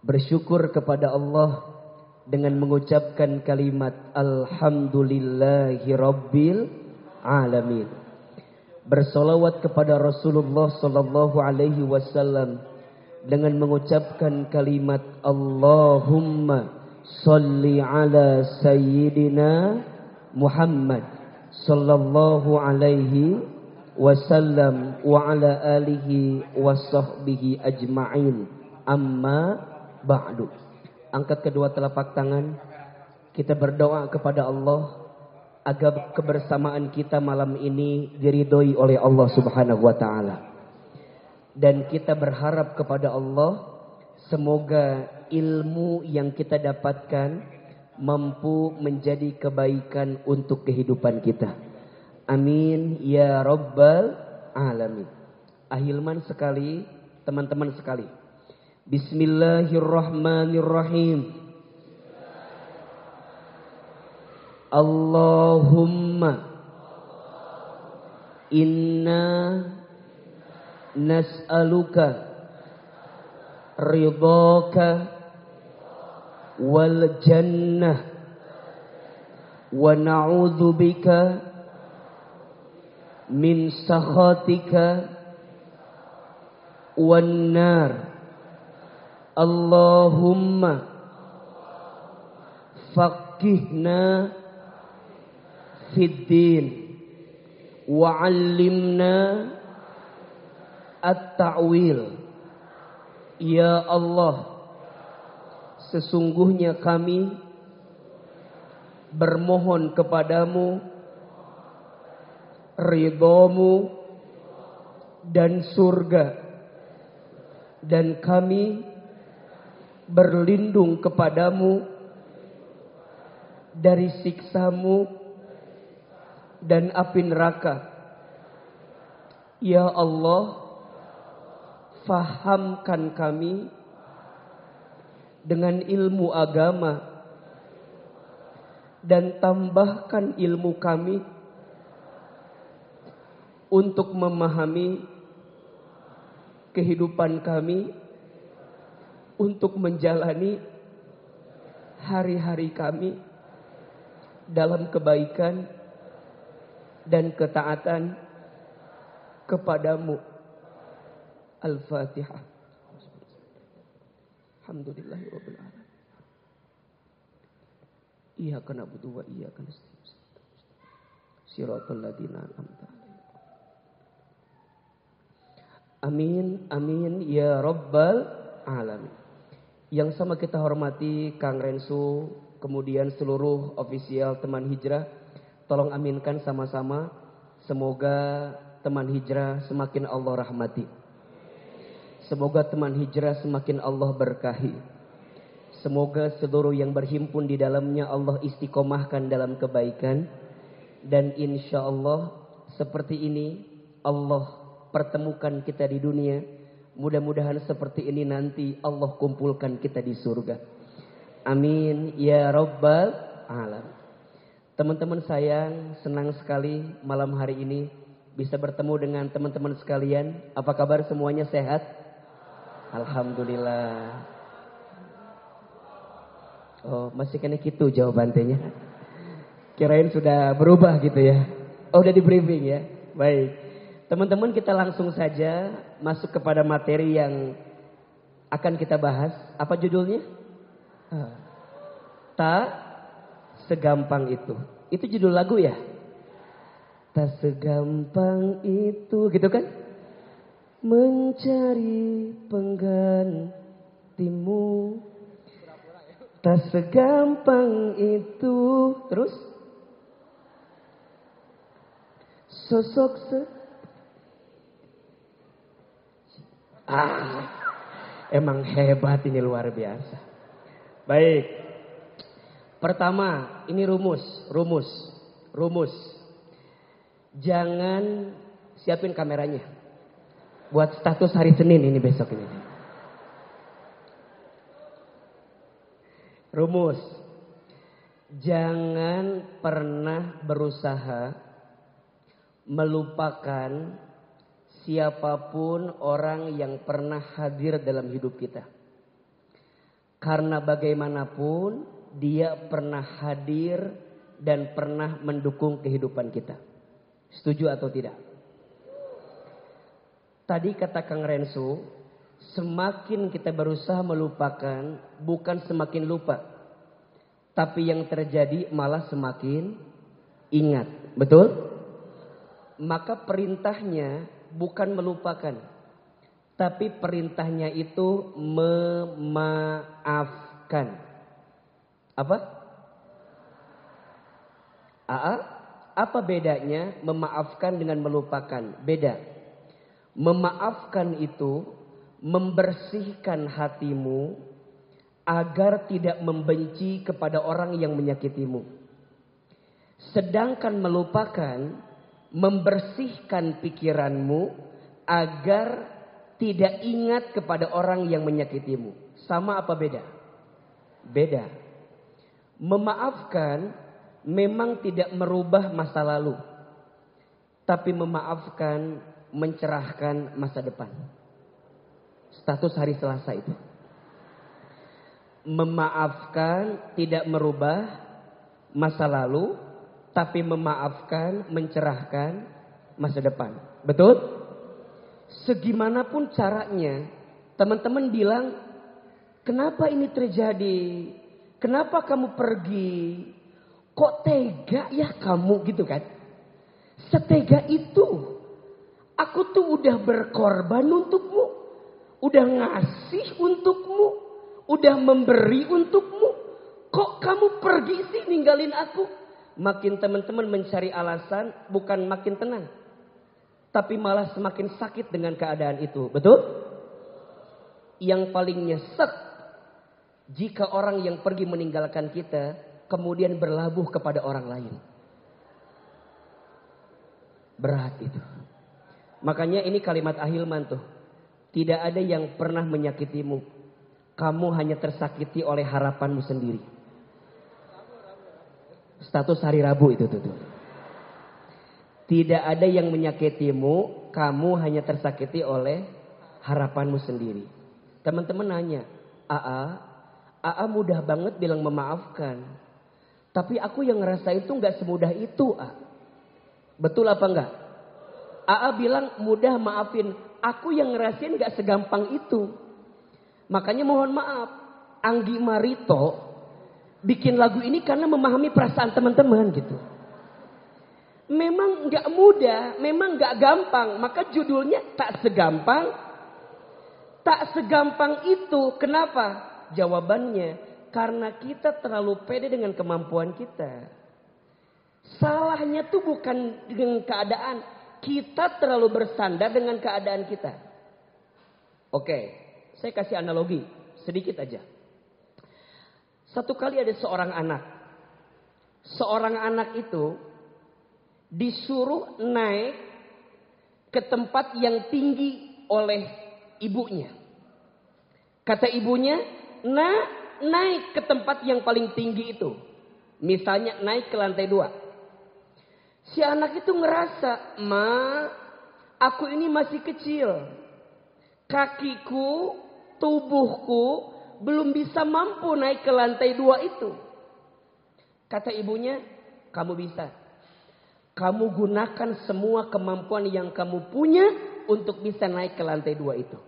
bersyukur kepada Allah dengan mengucapkan kalimat Alhamdulillahi Rabbil Alamin. Bersolawat kepada Rasulullah sallallahu alaihi wasallam dengan mengucapkan kalimat Allahumma salli ala sayyidina Muhammad sallallahu alaihi wasallam wa ala alihi wa sahbihi ajma'in. Amma ba'du. Angkat kedua telapak tangan. Kita berdoa kepada Allah agar kebersamaan kita malam ini diridhoi oleh Allah Subhanahu wa taala. Dan kita berharap kepada Allah semoga ilmu yang kita dapatkan mampu menjadi kebaikan untuk kehidupan kita. Amin ya rabbal alamin. Ahilman sekali, teman-teman sekali. Bismillahirrahmanirrahim. Allahumma inna nas'aluka ridhaka wal jannah wa na'udzu bika min sakhatika wan nar. Allahumma faqihna fid din wa 'allimna at-ta'wil. Ya Allah, sesungguhnya kami bermohon kepadamu ridhamu dan surga, dan kami berlindung kepadamu dari siksamu dan api neraka. Ya Allah, fahamkan kami dengan ilmu agama dan tambahkan ilmu kami untuk memahami kehidupan kami, untuk menjalani hari-hari kami dalam kebaikan dan ketaatan kepadamu. Al-Fatihah. Alhamdulillahirabbil alamin. Iyyaka na'budu wa iyyaka nasta'in. Shiratal ladzina an'amta 'alaihim. Amin amin ya rabbal alamin. Yang sama kita hormati Kang Rensu, kemudian seluruh ofisial teman hijrah, tolong aminkan sama-sama. Semoga teman hijrah semakin Allah rahmati. Semoga teman hijrah semakin Allah berkahi. Semoga seluruh yang berhimpun di dalamnya Allah istiqomahkan dalam kebaikan. Dan insya Allah seperti ini Allah pertemukan kita di dunia. Mudah-mudahan seperti ini nanti Allah kumpulkan kita di surga. Amin ya rabbal alamin. Teman-teman sayang, senang sekali malam hari ini bisa bertemu dengan teman-teman sekalian. Apa kabar, semuanya sehat? Alhamdulillah. Oh, masih kena gitu jawabannya. Kirain sudah berubah gitu ya. Oh, udah di briefing ya. Baik. Teman-teman, kita langsung saja masuk kepada materi yang akan kita bahas. Apa judulnya? Tak segampang itu. Itu judul lagu ya? Tak segampang itu, gitu kan? Mencari penggantimu. Tak segampang itu. Terus? Sosok emang hebat ini, luar biasa. Baik. Pertama, ini rumus. Jangan, siapin kameranya. Buat status hari Senin ini besok ini. Rumus. Jangan pernah berusaha melupakan siapapun orang yang pernah hadir dalam hidup kita. Karena bagaimanapun dia pernah hadir dan pernah mendukung kehidupan kita. Setuju atau tidak? Tadi kata Kang Rensu, semakin kita berusaha melupakan, bukan semakin lupa. Tapi yang terjadi malah semakin ingat. Betul? Maka perintahnya bukan melupakan. Tapi perintahnya itu memaafkan. Apa? Apa bedanya memaafkan dengan melupakan? Beda. Memaafkan itu membersihkan hatimu agar tidak membenci kepada orang yang menyakitimu. Sedangkan melupakan membersihkan pikiranmu agar tidak ingat kepada orang yang menyakitimu. Sama apa beda? Beda. Memaafkan memang tidak merubah masa lalu. Tapi memaafkan mencerahkan masa depan. Status hari Selasa itu. Memaafkan tidak merubah masa lalu. Tapi memaafkan mencerahkan masa depan. Betul? Segimanapun caranya, teman-teman bilang, kenapa ini terjadi? Kenapa kamu pergi? Kok tega ya kamu gitu kan? Setega itu. Aku tuh udah berkorban untukmu. Udah ngasih untukmu. Udah memberi untukmu. Kok kamu pergi sih ninggalin aku? Makin teman-teman mencari alasan, bukan makin tenang. Tapi malah semakin sakit dengan keadaan itu. Betul? Yang paling nyesek jika orang yang pergi meninggalkan kita kemudian berlabuh kepada orang lain. Berat itu. Makanya ini kalimat Ahilman tuh. Tidak ada yang pernah menyakitimu. Kamu hanya tersakiti oleh harapanmu sendiri. Status hari Rabu itu tuh. Tidak ada yang menyakitimu, kamu hanya tersakiti oleh harapanmu sendiri. Teman-teman nanya, AA mudah banget bilang memaafkan. Tapi aku yang ngerasa itu gak semudah itu, Betul apa enggak? AA bilang mudah maafin, aku yang ngerasain gak segampang itu. Makanya mohon maaf, Anggi Marito bikin lagu ini karena memahami perasaan teman-teman gitu. Memang gak mudah, memang gak gampang. Maka judulnya tak segampang. Tak segampang itu. Kenapa? Jawabannya, karena kita terlalu pede dengan kemampuan kita. Salahnya tuh bukan dengan keadaan. Kita terlalu bersandar dengan keadaan kita. Oke, saya kasih analogi sedikit aja. Satu kali ada seorang anak. Seorang anak itu disuruh naik ke tempat yang tinggi oleh ibunya. Kata ibunya, naik ke tempat yang paling tinggi itu. Misalnya naik ke lantai 2. Si anak itu ngerasa, aku ini masih kecil. Kakiku, tubuhku belum bisa mampu naik ke lantai 2 itu. Kata ibunya, kamu bisa. Kamu gunakan semua kemampuan yang kamu punya untuk bisa naik ke lantai 2 itu.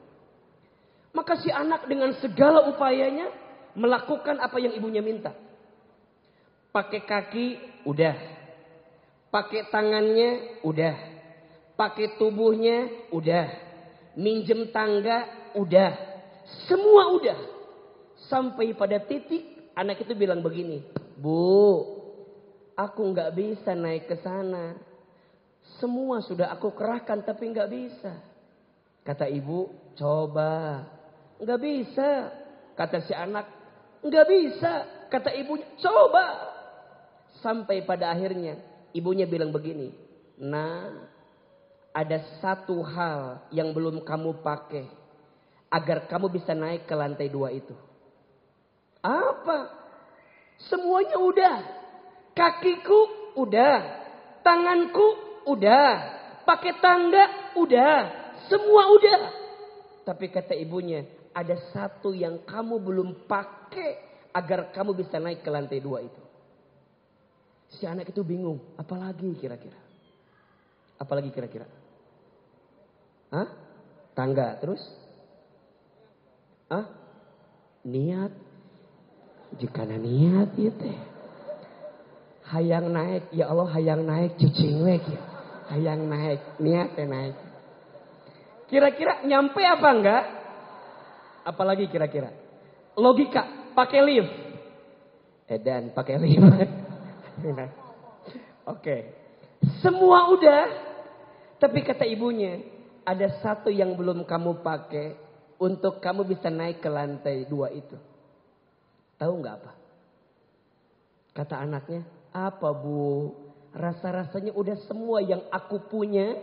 Maka si anak dengan segala upayanya melakukan apa yang ibunya minta. Pakai kaki, udah. Pakai tangannya, udah. Pakai tubuhnya, udah. Minjem tangga, udah. Semua udah. Sampai pada titik anak itu bilang begini, Bu, aku nggak bisa naik ke sana. Semua sudah aku kerahkan tapi nggak bisa. Kata ibu, coba. Nggak bisa. Kata si anak, nggak bisa. Kata ibunya, coba. Sampai pada akhirnya ibunya bilang begini, ada satu hal yang belum kamu pakai agar kamu bisa naik ke lantai 2 itu. Apa? Semuanya udah. Kakiku udah, tanganku udah, pakai tangga udah, semua udah. Tapi kata ibunya, ada satu yang kamu belum pakai agar kamu bisa naik ke lantai 2 itu. Si anak itu bingung, apalagi kira-kira? Apalagi kira-kira? Hah? Tangga, terus? Hah? Niat. Jika niat ya teh. Hayang naik, ya Allah hayang naik cicing wek ya. Hayang naik, niatnya naik. Kira-kira nyampe apa enggak? Apalagi kira-kira? Logika, pakai lift. Dan pakai lift. Oke. Semua udah. Tapi kata ibunya, ada satu yang belum kamu pakai untuk kamu bisa naik ke lantai 2 itu. Tahu nggak apa? Kata anaknya, apa bu? Rasa-rasanya udah semua yang aku punya,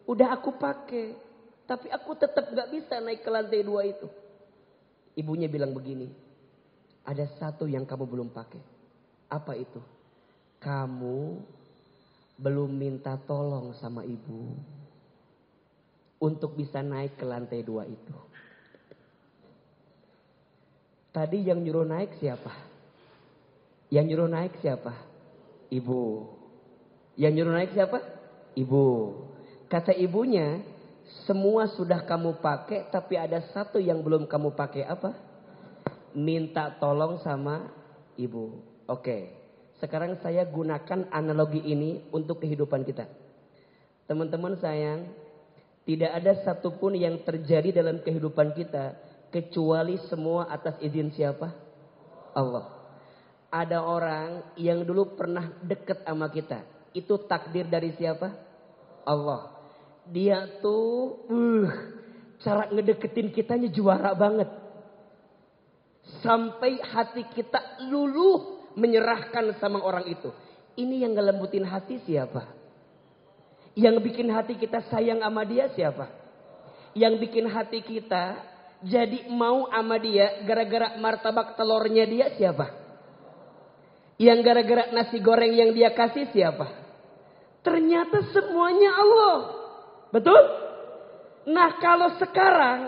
udah aku pakai. Tapi aku tetap nggak bisa naik ke lantai 2 itu. Ibunya bilang begini, ada satu yang kamu belum pakai. Apa itu? Kamu belum minta tolong sama ibu untuk bisa naik ke lantai 2 itu. Tadi yang nyuruh naik siapa? Yang nyuruh naik siapa? Ibu. Yang nyuruh naik siapa? Ibu. Kata ibunya, semua sudah kamu pakai, tapi ada satu yang belum kamu pakai apa? Minta tolong sama ibu. Oke. Sekarang saya gunakan analogi ini untuk kehidupan kita. Teman-teman sayang, tidak ada satupun yang terjadi dalam kehidupan kita kecuali semua atas izin siapa? Allah. Ada orang yang dulu pernah dekat sama kita. Itu takdir dari siapa? Allah. Dia tuh cara ngedeketin kitanya juara banget. Sampai hati kita luluh menyerahkan sama orang itu. Ini yang ngelembutin hati siapa? Yang bikin hati kita sayang sama dia siapa? Yang bikin hati kita jadi mau sama dia gara-gara martabak telurnya dia siapa? Yang gara-gara nasi goreng yang dia kasih siapa? Ternyata semuanya Allah. Betul? Nah kalau sekarang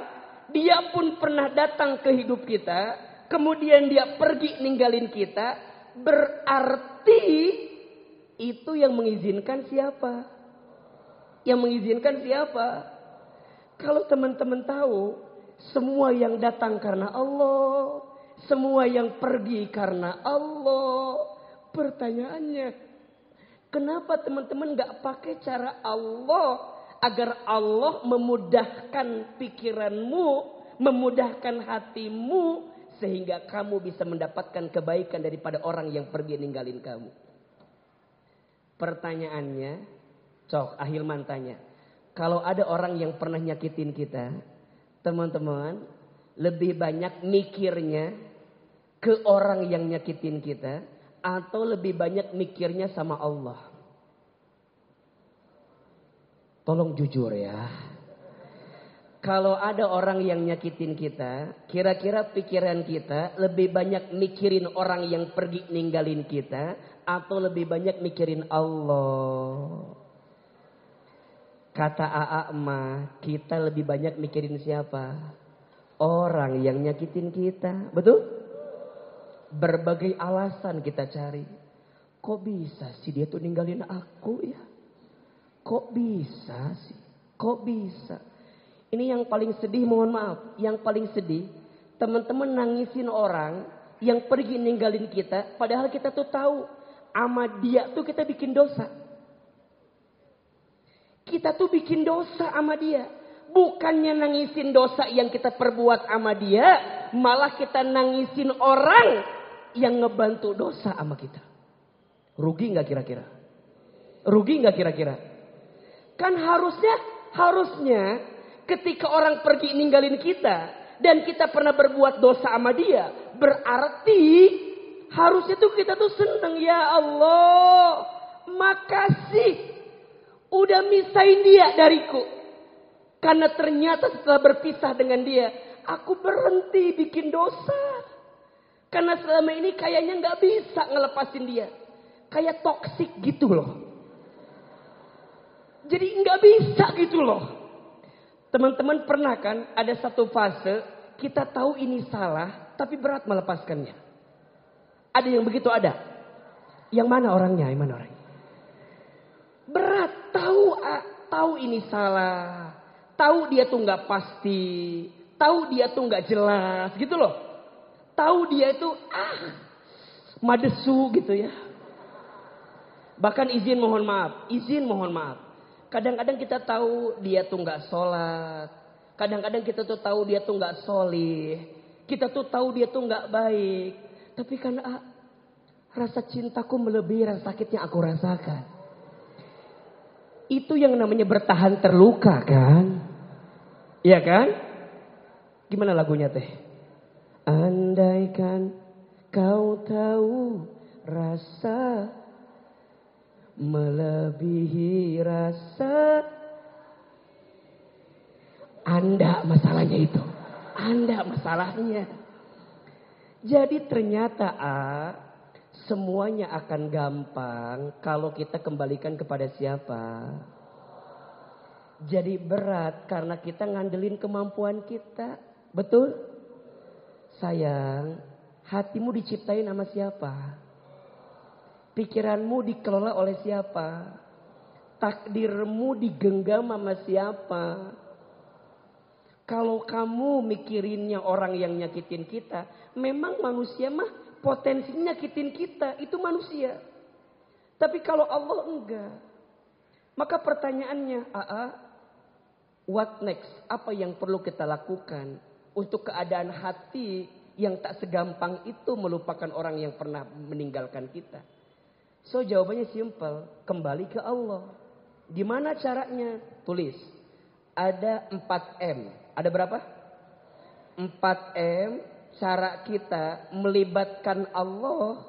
dia pun pernah datang ke hidup kita, kemudian dia pergi ninggalin kita, berarti itu yang mengizinkan siapa? Yang mengizinkan siapa? Kalau teman-teman tahu, semua yang datang karena Allah, semua yang pergi karena Allah. Pertanyaannya, kenapa teman-teman gak pakai cara Allah agar Allah memudahkan pikiranmu, memudahkan hatimu, sehingga kamu bisa mendapatkan kebaikan daripada orang yang pergi ninggalin kamu? Pertanyaannya, Ahilman tanya, kalau ada orang yang pernah nyakitin kita, teman-teman, lebih banyak mikirnya ke orang yang nyakitin kita atau lebih banyak mikirnya sama Allah? Tolong jujur ya. Kalau ada orang yang nyakitin kita, kira-kira pikiran kita lebih banyak mikirin orang yang pergi ninggalin kita atau lebih banyak mikirin Allah? Kata Aa mah, kita lebih banyak mikirin siapa? Orang yang nyakitin kita. Betul? Berbagai alasan kita cari. Kok bisa sih dia tuh ninggalin aku ya? Kok bisa sih? Kok bisa? Ini yang paling sedih, mohon maaf. Yang paling sedih, teman-teman nangisin orang yang pergi ninggalin kita. Padahal kita tuh tahu, sama dia tuh kita bikin dosa. Kita tuh bikin dosa sama dia. Bukannya nangisin dosa yang kita perbuat sama dia, malah kita nangisin orang yang ngebantu dosa sama kita. Rugi gak kira-kira? Rugi gak kira-kira? Kan harusnya ketika orang pergi ninggalin kita dan kita pernah berbuat dosa sama dia, berarti harusnya tuh kita tuh seneng, ya Allah, makasih udah misahin dia dariku. Karena ternyata setelah berpisah dengan dia, aku berhenti bikin dosa. Karena selama ini kayaknya gak bisa ngelepasin dia. Kayak toksik gitu loh. Jadi gak bisa gitu loh. Teman-teman pernah kan ada satu fase kita tahu ini salah, tapi berat melepaskannya. Ada yang begitu ada. Yang mana orangnya? Yang mana orangnya? Berat, tahu ini salah, tahu dia tuh nggak pasti, tahu dia tuh nggak jelas, gitu loh. Tahu dia itu madesu gitu ya. Bahkan izin mohon maaf. Kadang-kadang kita tahu dia tuh nggak sholat, kadang-kadang kita tuh tahu dia tuh nggak sholih, kita tuh tahu dia tuh nggak baik, tapi karena rasa cintaku melebihi rasa sakit yang aku rasakan. Itu yang namanya bertahan terluka kan? Iya kan? Gimana lagunya teh? Andaikan kau tahu rasa melebihi rasa. Anda masalahnya itu. Anda masalahnya. Jadi ternyata semuanya akan gampang kalau kita kembalikan kepada siapa? Jadi berat karena kita ngandelin kemampuan kita. Betul? Sayang, hatimu diciptain sama siapa? Pikiranmu dikelola oleh siapa? Takdirmu digenggam sama siapa? Kalau kamu mikirinnya orang yang nyakitin kita, memang manusia mah potensinya nyakitin kita, itu manusia. Tapi kalau Allah enggak. Maka pertanyaannya, what next? Apa yang perlu kita lakukan untuk keadaan hati yang tak segampang itu melupakan orang yang pernah meninggalkan kita? So jawabannya simple, kembali ke Allah. Gimana caranya? Tulis. Ada 4M. Ada berapa? 4M cara kita melibatkan Allah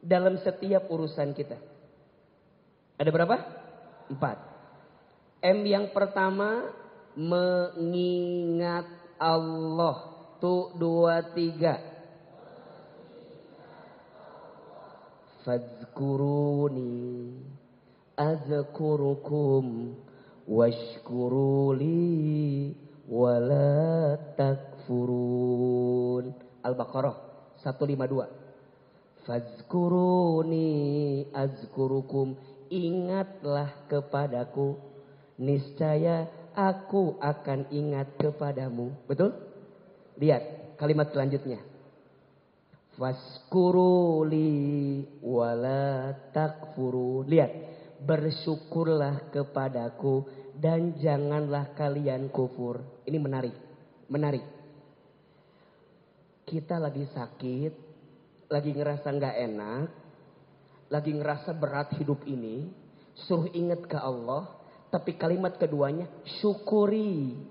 dalam setiap urusan kita. Ada berapa? 4. M yang pertama, mengingat Allah. Tuh 2, 3. Fadzkuruni azkurukum washkuruli wala takfurun. Al-Baqarah 152. Fadzkuruni azkurukum, ingatlah kepadaku, niscaya aku akan ingat kepadamu. Betul? Lihat kalimat selanjutnya. Faskuruli wala takfurun. Lihat, bersyukurlah kepadaku dan janganlah kalian kufur. Ini menarik. Kita lagi sakit, lagi ngerasa nggak enak, lagi ngerasa berat hidup ini, suruh ingat ke Allah. Tapi kalimat keduanya, syukuri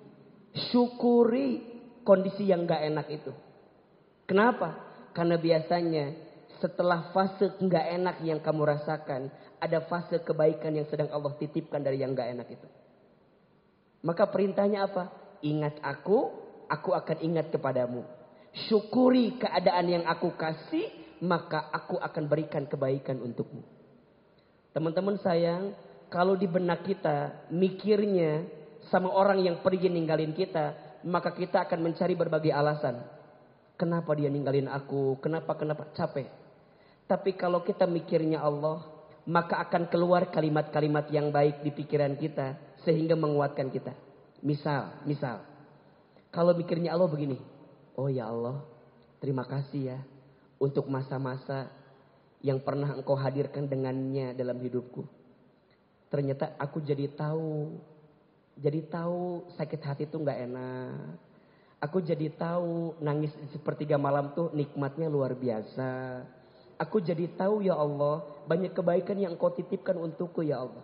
kondisi yang nggak enak itu. Kenapa? Karena biasanya setelah fase nggak enak yang kamu rasakan, ada fase kebaikan yang sedang Allah titipkan dari yang nggak enak itu. Maka perintahnya apa? Ingat aku akan ingat kepadamu. Syukuri keadaan yang aku kasih, maka aku akan berikan kebaikan untukmu. Teman-teman sayang, kalau di benak kita mikirnya sama orang yang pergi ninggalin kita, maka kita akan mencari berbagai alasan. Kenapa dia ninggalin aku? Kenapa? Capek. Tapi kalau kita mikirnya Allah, maka akan keluar kalimat-kalimat yang baik di pikiran kita sehingga menguatkan kita. Misal, kalau mikirnya Allah begini, oh ya Allah, terima kasih ya untuk masa-masa yang pernah Engkau hadirkan dengannya dalam hidupku. Ternyata aku jadi tahu sakit hati itu nggak enak. Aku jadi tahu nangis di sepertiga malam tuh nikmatnya luar biasa. Aku jadi tahu ya Allah, banyak kebaikan yang Engkau titipkan untukku ya Allah.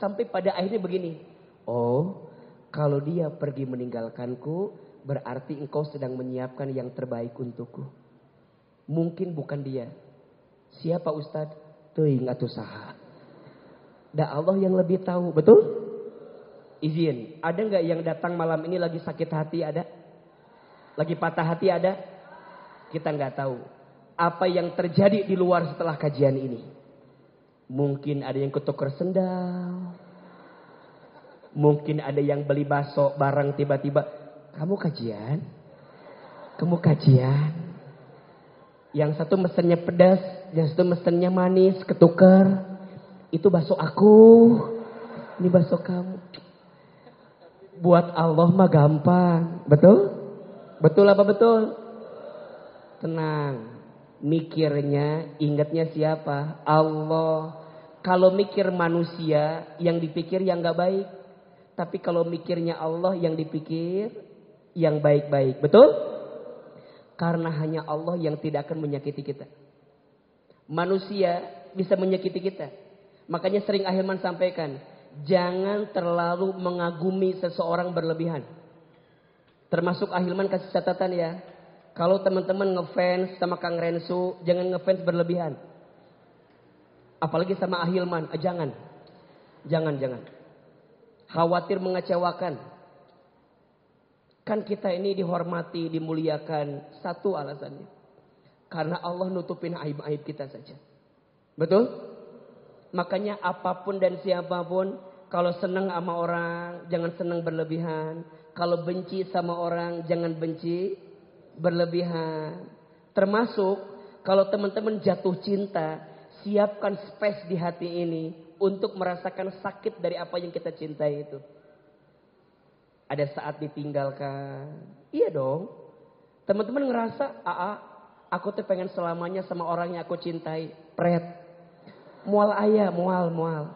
Sampai pada akhirnya begini. Oh, kalau dia pergi meninggalkanku, berarti Engkau sedang menyiapkan yang terbaik untukku. Mungkin bukan dia. Siapa Ustadz? Teuing atuh saha. Da Allah yang lebih tahu, betul? Izin, ada nggak yang datang malam ini lagi sakit hati? Ada? Lagi patah hati ada? Kita nggak tahu. Apa yang terjadi di luar setelah kajian ini? Mungkin ada yang ketukar sendal. Mungkin ada yang beli bakso barang tiba-tiba. Kamu kajian? Kamu kajian. Yang satu mesennya pedas, yang satu mesennya manis, ketukar. Itu bakso aku, ini bakso kamu. Buat Allah mah gampang, betul? Betul apa betul? Tenang, mikirnya, ingatnya siapa? Allah. Kalau mikir manusia, yang dipikir yang gak baik. Tapi kalau mikirnya Allah, yang dipikir yang baik-baik, betul? Karena hanya Allah yang tidak akan menyakiti kita. Manusia bisa menyakiti kita. Makanya sering Ahilman sampaikan, jangan terlalu mengagumi seseorang berlebihan. Termasuk Ahilman kasih catatan ya. Kalau teman-teman ngefans sama Kang Rensu, jangan ngefans berlebihan. Apalagi sama Ahilman, jangan. Jangan. Khawatir mengecewakan. Kan kita ini dihormati, dimuliakan. Satu alasannya. Karena Allah nutupin aib-aib kita saja. Betul? Makanya apapun dan siapapun, kalau senang sama orang, jangan senang berlebihan. Kalau benci sama orang, jangan benci berlebihan. Termasuk kalau teman-teman jatuh cinta, siapkan space di hati ini untuk merasakan sakit dari apa yang kita cintai itu. Ada saat ditinggalkan. Iya dong. Teman-teman ngerasa, aku tuh pengen selamanya sama orang yang aku cintai. Pret. Mual ayah, mual.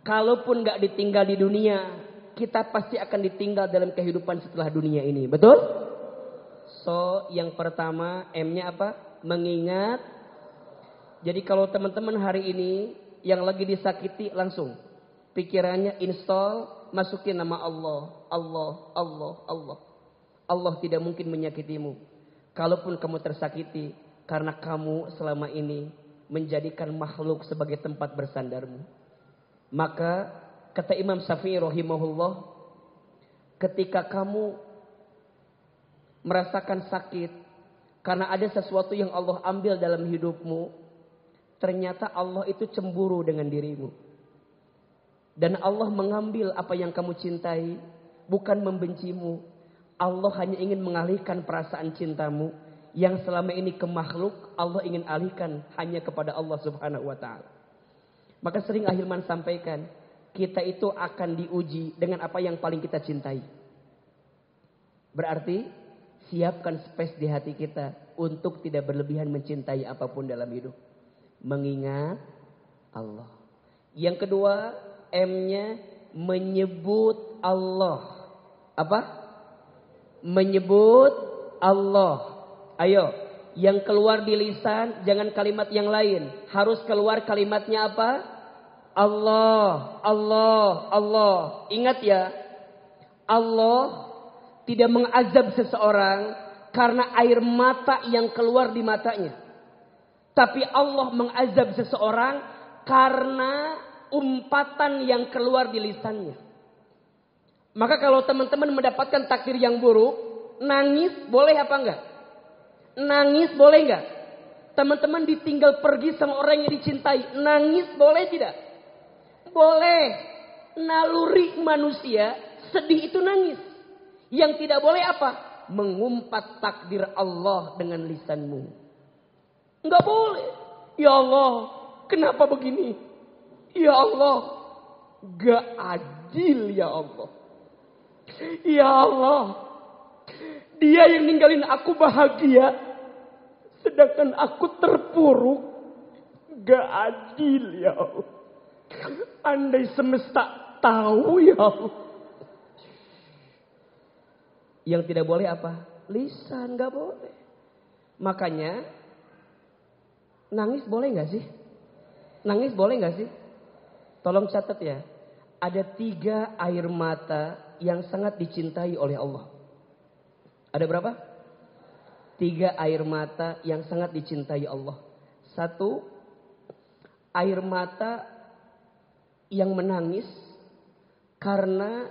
Kalaupun gak ditinggal di dunia, kita pasti akan ditinggal dalam kehidupan setelah dunia ini. Betul? So, yang pertama M-nya apa? Mengingat. Jadi kalau teman-teman hari ini yang lagi disakiti, langsung pikirannya install, masukin nama Allah. Allah tidak mungkin menyakitimu. Kalaupun kamu tersakiti, karena kamu selama ini menjadikan makhluk sebagai tempat bersandarmu. Maka kata Imam Syafi'i rahimahullah, ketika kamu merasakan sakit karena ada sesuatu yang Allah ambil dalam hidupmu, ternyata Allah itu cemburu dengan dirimu. Dan Allah mengambil apa yang kamu cintai, bukan membencimu. Allah hanya ingin mengalihkan perasaan cintamu yang selama ini ke makhluk, Allah ingin alihkan hanya kepada Allah Subhanahu wa taala. Maka sering Ahilman sampaikan, kita itu akan diuji dengan apa yang paling kita cintai. Berarti siapkan space di hati kita untuk tidak berlebihan mencintai apapun dalam hidup. Mengingat Allah. Yang kedua, M-nya menyebut Allah. Apa? Menyebut Allah. Ayo, yang keluar di lisan jangan kalimat yang lain. Harus keluar kalimatnya apa? Allah. Ingat ya, Allah tidak mengazab seseorang karena air mata yang keluar di matanya. Tapi Allah mengazab seseorang karena umpatan yang keluar di lisannya. Maka kalau teman-teman mendapatkan takdir yang buruk, nangis boleh apa enggak? Nangis boleh enggak? Teman-teman ditinggal pergi sama orang yang dicintai, nangis boleh tidak? Boleh. Naluri manusia, sedih itu nangis. Yang tidak boleh apa? Mengumpat takdir Allah dengan lisanmu. Enggak boleh. Ya Allah, kenapa begini? Ya Allah, gak adil ya Allah. Ya Allah, dia yang ninggalin aku bahagia, sedangkan aku terpuruk. Gak adil ya Allah. Andai semesta tahu ya Allah. Yang tidak boleh apa? Lisan gak boleh. Makanya nangis boleh gak sih? Nangis boleh gak sih? Tolong catat ya. Ada 3 air mata yang sangat dicintai oleh Allah. Ada berapa? 3 air mata yang sangat dicintai Allah. 1, air mata yang menangis karena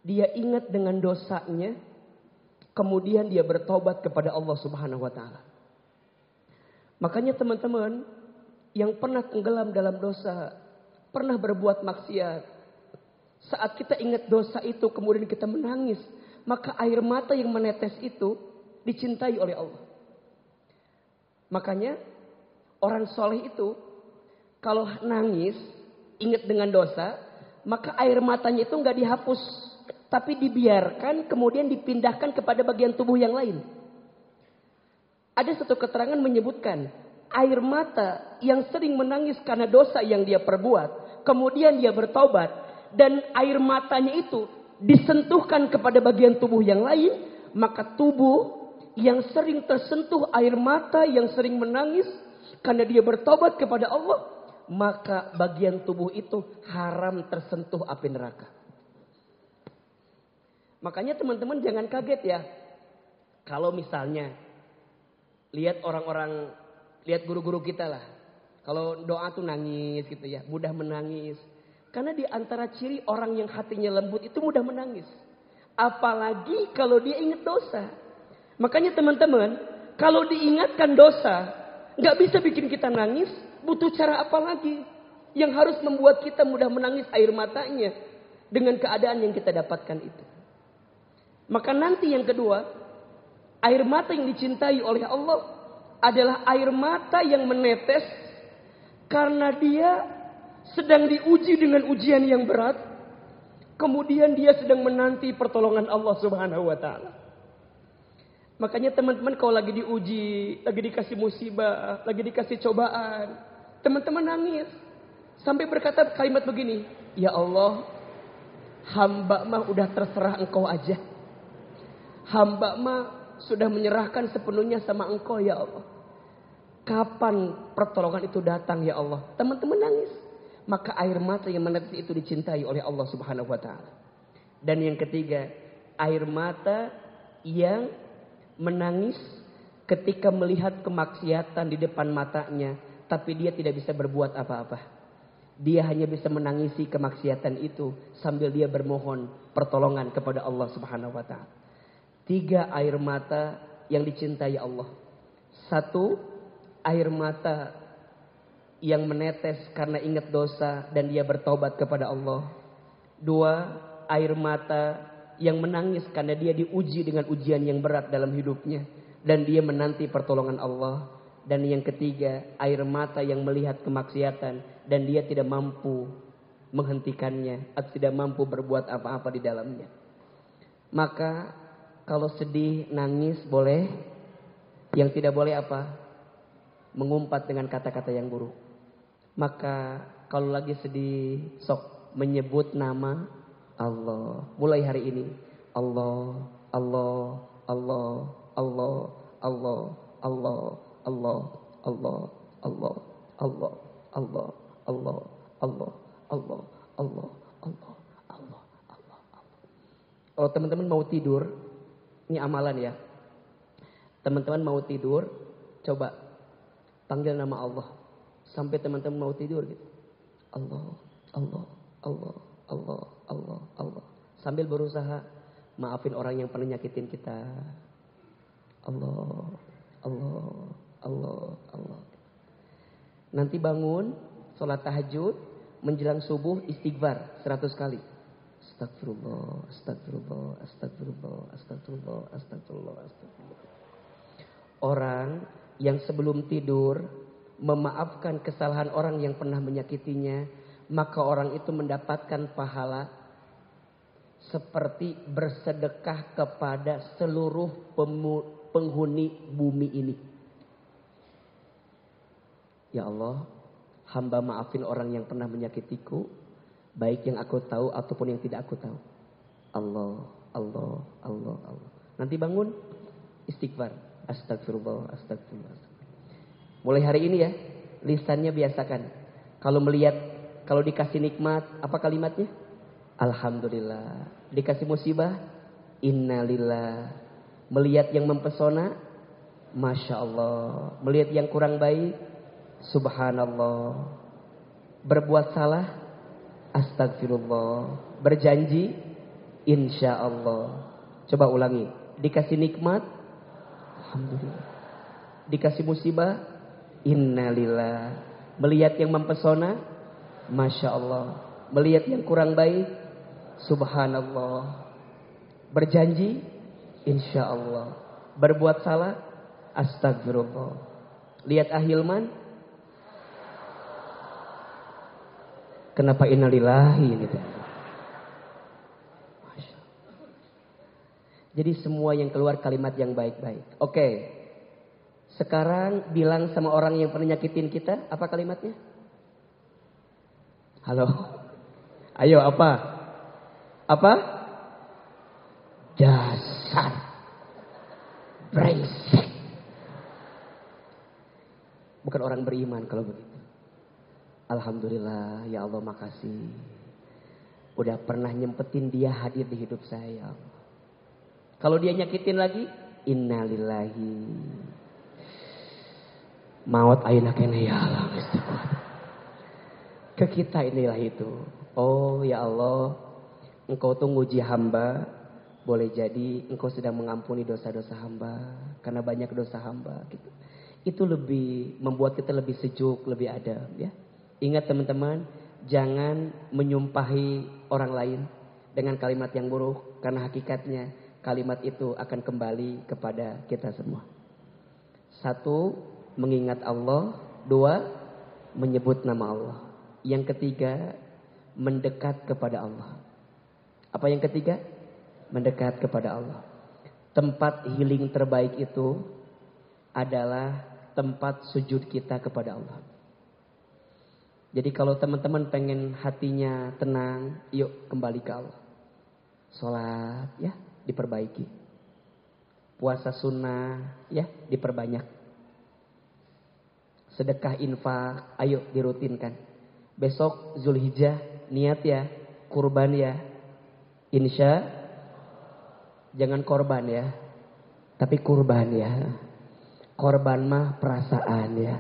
dia ingat dengan dosanya, kemudian dia bertobat kepada Allah Subhanahu wa taala. Makanya teman-teman yang pernah tenggelam dalam dosa, pernah berbuat maksiat, saat kita ingat dosa itu kemudian kita menangis, maka air mata yang menetes itu dicintai oleh Allah. Makanya orang soleh itu kalau nangis, ingat dengan dosa, maka air matanya itu nggak dihapus, tapi dibiarkan kemudian dipindahkan kepada bagian tubuh yang lain. Ada satu keterangan menyebutkan air mata yang sering menangis karena dosa yang dia perbuat, kemudian dia bertaubat dan air matanya itu disentuhkan kepada bagian tubuh yang lain, maka tubuh yang sering tersentuh air mata, yang sering menangis karena dia bertobat kepada Allah, maka bagian tubuh itu haram tersentuh api neraka. Makanya teman-teman jangan kaget ya. Kalau misalnya lihat orang-orang, lihat guru-guru kita lah. Kalau doa tuh nangis gitu ya, mudah menangis. Karena di antara ciri orang yang hatinya lembut itu mudah menangis. Apalagi kalau dia ingat dosa. Makanya teman-teman, kalau diingatkan dosa, nggak bisa bikin kita nangis, butuh cara apa lagi yang harus membuat kita mudah menangis air matanya dengan keadaan yang kita dapatkan itu. Maka nanti yang kedua, air mata yang dicintai oleh Allah adalah air mata yang menetes karena dia sedang diuji dengan ujian yang berat, kemudian dia sedang menanti pertolongan Allah Subhanahu wa taala. Makanya teman-teman kalau lagi diuji, lagi dikasih musibah, lagi dikasih cobaan, teman-teman nangis. Sampai berkata kalimat begini, ya Allah, hamba mah udah terserah engkau aja. Hamba mah sudah menyerahkan sepenuhnya sama engkau ya Allah. Kapan pertolongan itu datang ya Allah? Teman-teman nangis. Maka air mata yang menetes itu dicintai oleh Allah Subhanahu wa taala. Dan yang ketiga, air mata yang menangis ketika melihat kemaksiatan di depan matanya, tapi dia tidak bisa berbuat apa-apa. Dia hanya bisa menangisi kemaksiatan itu sambil dia bermohon pertolongan kepada Allah Subhanahu wa taala. 3 air mata yang dicintai Allah. 1, air mata yang menetes karena ingat dosa dan dia bertobat kepada Allah. 2, air mata yang menangis karena dia diuji dengan ujian yang berat dalam hidupnya dan dia menanti pertolongan Allah. Dan yang ketiga, air mata yang melihat kemaksiatan dan dia tidak mampu menghentikannya atau tidak mampu berbuat apa-apa di dalamnya. Maka kalau sedih, nangis boleh. Yang tidak boleh apa? Mengumpat dengan kata-kata yang buruk. Maka kalau lagi sedih, sok menyebut nama Allah. Mulai hari ini, Allah, Allah, Allah, Allah, Allah, Allah, Allah, Allah, Allah, Allah, Allah, Allah, Allah, Allah, Allah, Allah, Allah, Allah. Kalau teman-teman mau tidur, ini amalan ya. Teman-teman mau tidur, coba panggil nama Allah sampai teman-teman mau tidur gitu. Allah, Allah, Allah, Allah, Allah, Allah. Sambil berusaha maafin orang yang pernah nyakitin kita. Allah, Allah, Allah, Allah. Nanti bangun, sholat tahajud, menjelang subuh istighfar 100 kali. Astagfirullah, astagfirullah, astagfirullah, astagfirullah, astagfirullah, astagfirullah. Orang yang sebelum tidur memaafkan kesalahan orang yang pernah menyakitinya, maka orang itu mendapatkan pahala seperti bersedekah kepada seluruh penghuni bumi ini. Ya Allah, hamba maafin orang yang pernah menyakitiku, baik yang aku tahu ataupun yang tidak aku tahu. Allah, Allah, Allah, Allah. Nanti bangun, istighfar. Astagfirullah, astagfirullah. Mulai hari ini ya, lisannya biasakan. Kalau melihat, kalau dikasih nikmat, apa kalimatnya? Alhamdulillah. Dikasih musibah, innalillah. Melihat yang mempesona, Masya Allah. Melihat yang kurang baik, Subhanallah. Berbuat salah, astagfirullah. Berjanji, insya Allah. Coba ulangi. Dikasih nikmat, alhamdulillah. Dikasih musibah, innalillah. Melihat yang mempesona, Masya Allah. Melihat yang kurang baik, Subhanallah. Berjanji, insya Allah. Berbuat salah, astagfirullah. Lihat Ahilman, kenapa innalillahi ini? Jadi semua yang keluar kalimat yang baik-baik. Oke. Sekarang bilang sama orang yang pernah nyakitin kita, apa kalimatnya? Halo. Ayo apa? Apa? Dasar. Brengsek. Bukan orang beriman kalau begitu. Alhamdulillah, ya Allah makasih. Udah pernah nyempetin dia hadir di hidup saya, ya Allah. Kalau dia nyakitin lagi, innalillahi. Maut ayeuna keneh ya Allah. Ke kita inilah itu. Oh ya Allah, Engkau tuh nguji hamba. Boleh jadi Engkau sedang mengampuni dosa-dosa hamba. Karena banyak dosa hamba gitu. Itu lebih membuat kita lebih sejuk, lebih adem ya. Ingat teman-teman, jangan menyumpahi orang lain dengan kalimat yang buruk. Karena hakikatnya kalimat itu akan kembali kepada kita semua. 1, mengingat Allah. 2, menyebut nama Allah. Yang ketiga, mendekat kepada Allah. Apa yang ketiga? Mendekat kepada Allah. Tempat healing terbaik itu adalah tempat sujud kita kepada Allah. Jadi kalau teman-teman pengen hatinya tenang, yuk kembali ke Allah. Sholat ya, diperbaiki. Puasa sunnah ya, diperbanyak. Sedekah infak, ayo dirutinkan. Besok Zulhijjah, niat ya, kurban ya. Insya, jangan korban ya, tapi kurban ya. Korban mah perasaan ya.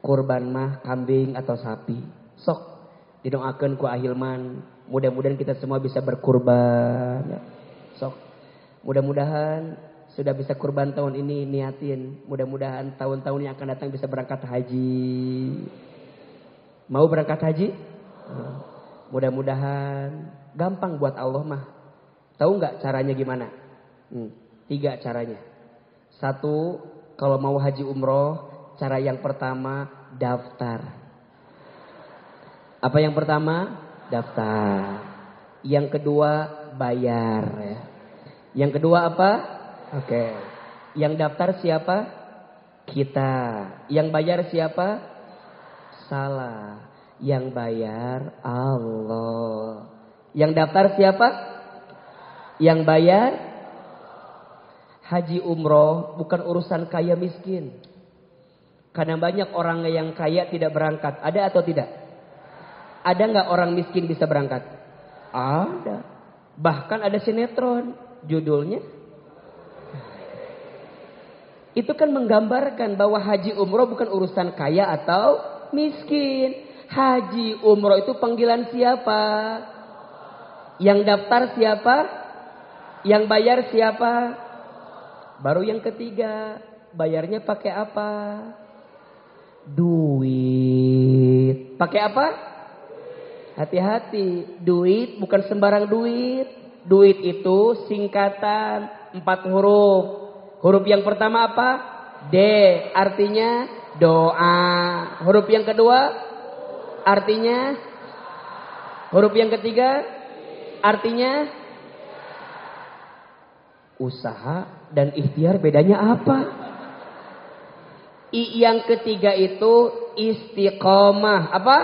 Kurban mah kambing atau sapi. Sok, didoakan ku Ahilman. Mudah-mudahan kita semua bisa berkurban. Ya. Sok, mudah-mudahan sudah bisa kurban tahun ini, niatin. Mudah-mudahan tahun-tahun yang akan datang bisa berangkat haji. Mau berangkat haji? Mudah-mudahan. Gampang buat Allah mah. Tahu nggak caranya gimana? 3 caranya. 1, kalau mau haji umroh, cara yang pertama daftar. Apa yang pertama? Daftar. Yang kedua bayar. Ya. Yang kedua apa? Oke. Yang daftar siapa? Kita. Yang bayar siapa? Salah. Yang bayar Allah. Yang daftar siapa? Yang bayar? Haji umroh bukan urusan kaya miskin. Karena banyak orang yang kaya tidak berangkat. Ada atau tidak? Ada nggak orang miskin bisa berangkat? Ada. Bahkan ada sinetron. Judulnya. Itu kan menggambarkan bahwa haji umroh bukan urusan kaya atau miskin. Haji umroh itu panggilan siapa? Yang daftar siapa? Yang bayar siapa? Baru yang ketiga, bayarnya pakai apa? Duit. Pakai apa? Hati-hati, duit bukan sembarang duit. Duit itu singkatan 4 huruf. Huruf yang pertama apa? D, artinya doa. Huruf yang kedua artinya? Huruf yang ketiga artinya? Usaha dan ikhtiar bedanya apa? I yang ketiga itu istiqomah. Apa?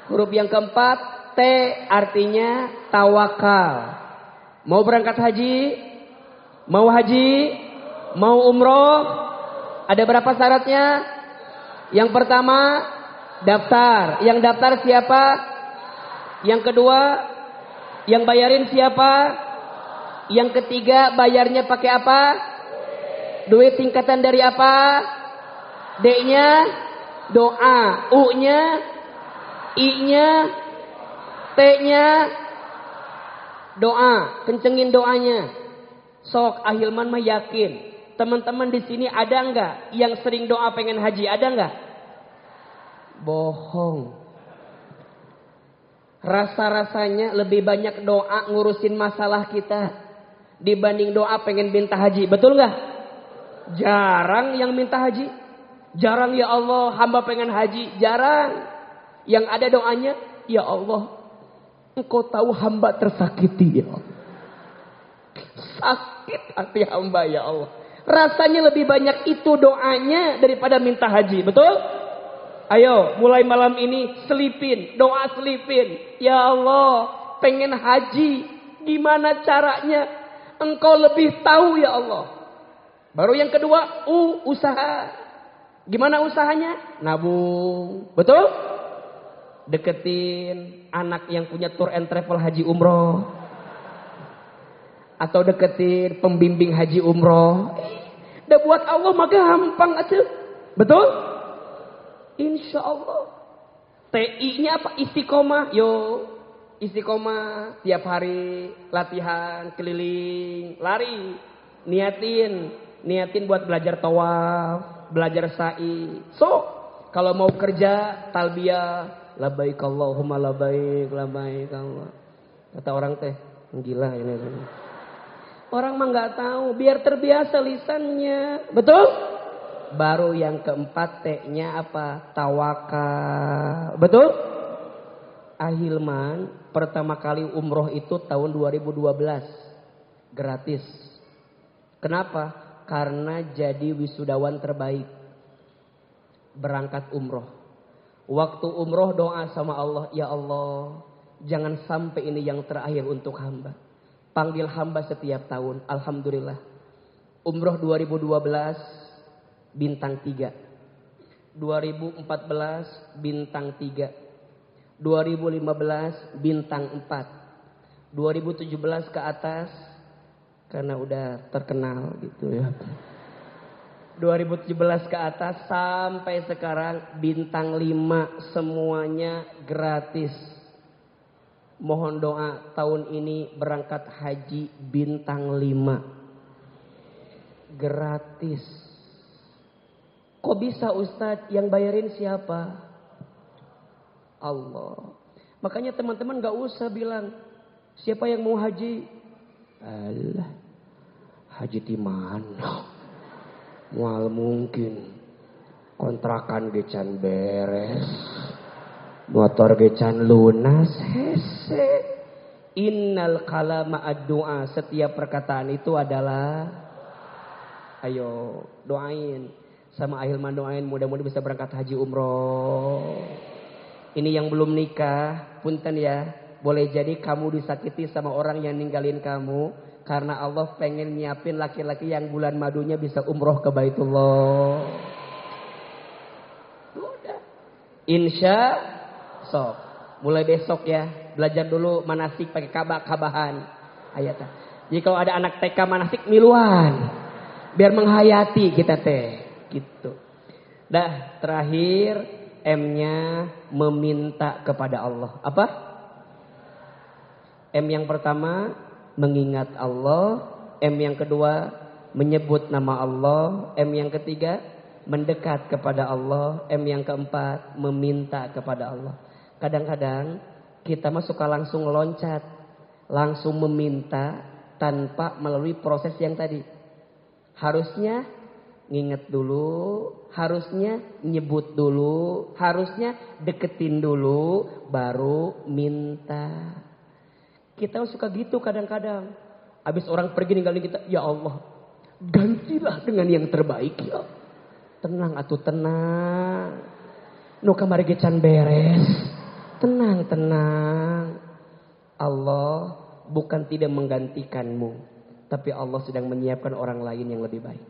Huruf yang keempat T artinya tawakal. Mau berangkat haji? Mau haji? Mau umroh? Ada berapa syaratnya? Yang pertama daftar. Yang daftar siapa? Yang kedua yang bayarin siapa? Yang ketiga bayarnya pakai apa? Duit singkatan dari apa? D-nya doa. U-nya, I-nya, T-nya doa. Kencengin doanya. Sok Ahilman mah yakin. Teman-teman di sini ada enggak yang sering doa pengen haji? Ada enggak? Bohong. Rasa-rasanya lebih banyak doa ngurusin masalah kita dibanding doa pengen minta haji. Betul nggak? Jarang yang minta haji. Jarang ya Allah hamba pengen haji. Jarang. Yang ada doanya, ya Allah, Engkau tahu hamba tersakiti ya Allah. Sakit hati hamba ya Allah. Rasanya lebih banyak itu doanya daripada minta haji. Betul? Ayo mulai malam ini selipin. Doa selipin. Ya Allah pengen haji. Gimana caranya? Engkau lebih tahu ya Allah. Baru yang kedua, usaha. Gimana usahanya? Nabung. Betul? Deketin anak yang punya tour and travel haji umroh. Atau deketin pembimbing haji umroh. Udah buat Allah mah gampang aja. Betul? Insya Allah. TI-nya apa? Istiqomah. Yo, istiqomah. Tiap hari latihan, keliling, lari. Niatin buat belajar tawaf, belajar sa'i. So, kalau mau kerja, talbiyah. Labaik Allahumma labaik, labaik Allah. Kata orang teh, gila ini. Orang mah nggak tahu, biar terbiasa lisannya. Betul? Baru yang keempat T-nya apa? Tawakal. Betul? Ahilman pertama kali umroh itu tahun 2012. Gratis. Kenapa? Karena jadi wisudawan terbaik. Berangkat umroh. Waktu umroh doa sama Allah, ya Allah, jangan sampai ini yang terakhir untuk hamba. Panggil hamba setiap tahun. Alhamdulillah. Umroh 2012 bintang 3. 2014 bintang 3. 2015 bintang 4. 2017 ke atas karena udah terkenal gitu ya. 2017 ke atas sampai sekarang bintang 5 semuanya gratis. Mohon doa tahun ini berangkat haji bintang 5. Gratis. Kok bisa Ustadz? Yang bayarin siapa? Allah. Makanya teman-teman gak usah bilang siapa yang mau haji. Alah, haji di mana? Mual mungkin kontrakan gecan beres, motor gecan lunas, hese. Innal kalama ad-du'a, setiap perkataan itu adalah, ayo doain sama Ahilman, doain mudah-mudahan bisa berangkat haji umroh. Ini yang belum nikah, punten ya, boleh jadi kamu disakiti sama orang yang ninggalin kamu. Karena Allah pengen nyiapin laki-laki yang bulan madunya bisa umroh ke Baitullah. Udah. Insya sok. Mulai besok ya. Belajar dulu manasik pakai kabahan. Ayat. Jadi kalau ada anak TK manasik miluan. Biar menghayati kita teh. Gitu. Dah terakhir M-nya meminta kepada Allah. Apa? M yang pertama mengingat Allah. M yang kedua menyebut nama Allah. M yang ketiga mendekat kepada Allah. M yang keempat meminta kepada Allah. Kadang-kadang kita mah suka langsung loncat, langsung meminta tanpa melalui proses yang tadi. Harusnya nginget dulu, harusnya nyebut dulu, harusnya deketin dulu, baru minta. Kita suka gitu kadang-kadang. Habis orang pergi ninggalin kita, ya Allah, gantilah dengan yang terbaik ya. Tenang atuh, tenang. Nu kamari gecan beres. Tenang. Allah bukan tidak menggantikanmu, tapi Allah sedang menyiapkan orang lain yang lebih baik.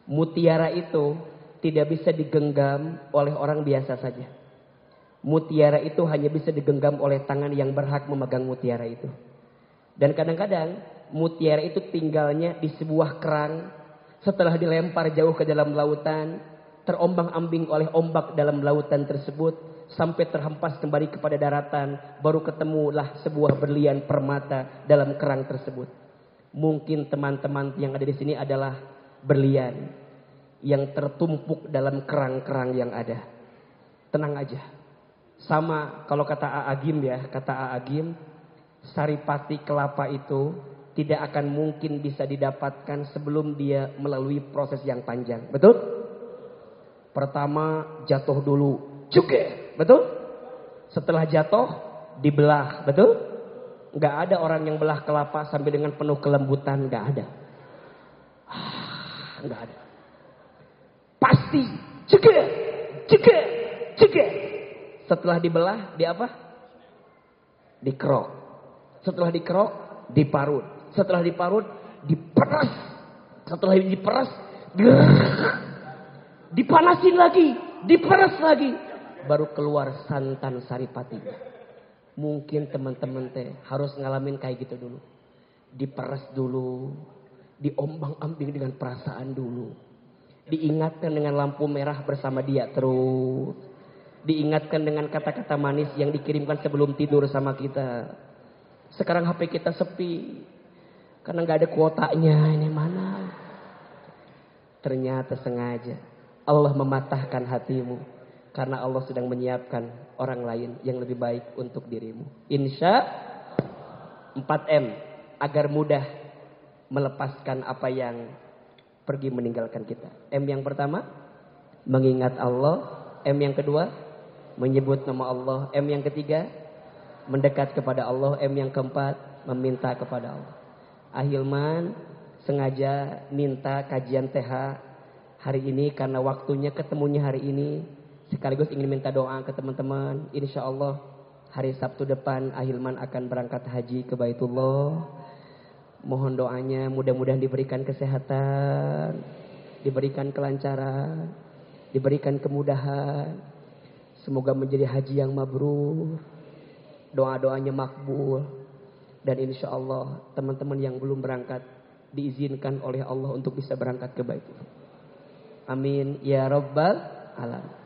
Mutiara itu tidak bisa digenggam oleh orang biasa saja. Mutiara itu hanya bisa digenggam oleh tangan yang berhak memegang mutiara itu. Dan kadang-kadang mutiara itu tinggalnya di sebuah kerang. Setelah dilempar jauh ke dalam lautan, terombang-ambing oleh ombak dalam lautan tersebut, sampai terhempas kembali kepada daratan, baru ketemulah sebuah berlian permata dalam kerang tersebut. Mungkin teman-teman yang ada di sini adalah berlian yang tertumpuk dalam kerang-kerang yang ada. Tenang aja. Sama kalau kata A'agim ya, kata A'agim, saripati kelapa itu tidak akan mungkin bisa didapatkan sebelum dia melalui proses yang panjang. Betul? Pertama jatuh dulu, juga, betul? Setelah jatuh dibelah, betul? Nggak ada orang yang belah kelapa sampai dengan penuh kelembutan, nggak ada. Nggak ada. Pasti juga. Setelah dibelah, di apa? Dikerok. Setelah dikerok, diparut. Setelah diparut, diperas. Setelah diperas, dipanasin lagi, diperas lagi, baru keluar santan saripati. Mungkin teman-teman teh harus ngalamin kayak gitu dulu. Diperas dulu, diombang-ambing dengan perasaan dulu. Diingatkan dengan lampu merah bersama dia terus. Diingatkan dengan kata-kata manis yang dikirimkan sebelum tidur sama kita. Sekarang HP kita sepi. Karena gak ada kuotanya. Ini mana? Ternyata sengaja Allah mematahkan hatimu. Karena Allah sedang menyiapkan orang lain yang lebih baik untuk dirimu. Insya 4M. Agar mudah melepaskan apa yang pergi meninggalkan kita. M yang pertama, mengingat Allah. M yang kedua, menyebut nama Allah. M yang ketiga, mendekat kepada Allah. M yang keempat, meminta kepada Allah. Ahilman sengaja minta kajian TH hari ini karena waktunya ketemunya hari ini. Sekaligus ingin minta doa ke teman-teman. Insya Allah hari Sabtu depan Ahilman akan berangkat haji ke Baitullah. Mohon doanya mudah-mudahan diberikan kesehatan, diberikan kelancaran, diberikan kemudahan. Semoga menjadi haji yang mabrur, doa-doanya makbul. Dan insya Allah teman-teman yang belum berangkat diizinkan oleh Allah untuk bisa berangkat ke Baitullah. Amin ya Rabbal Alamin.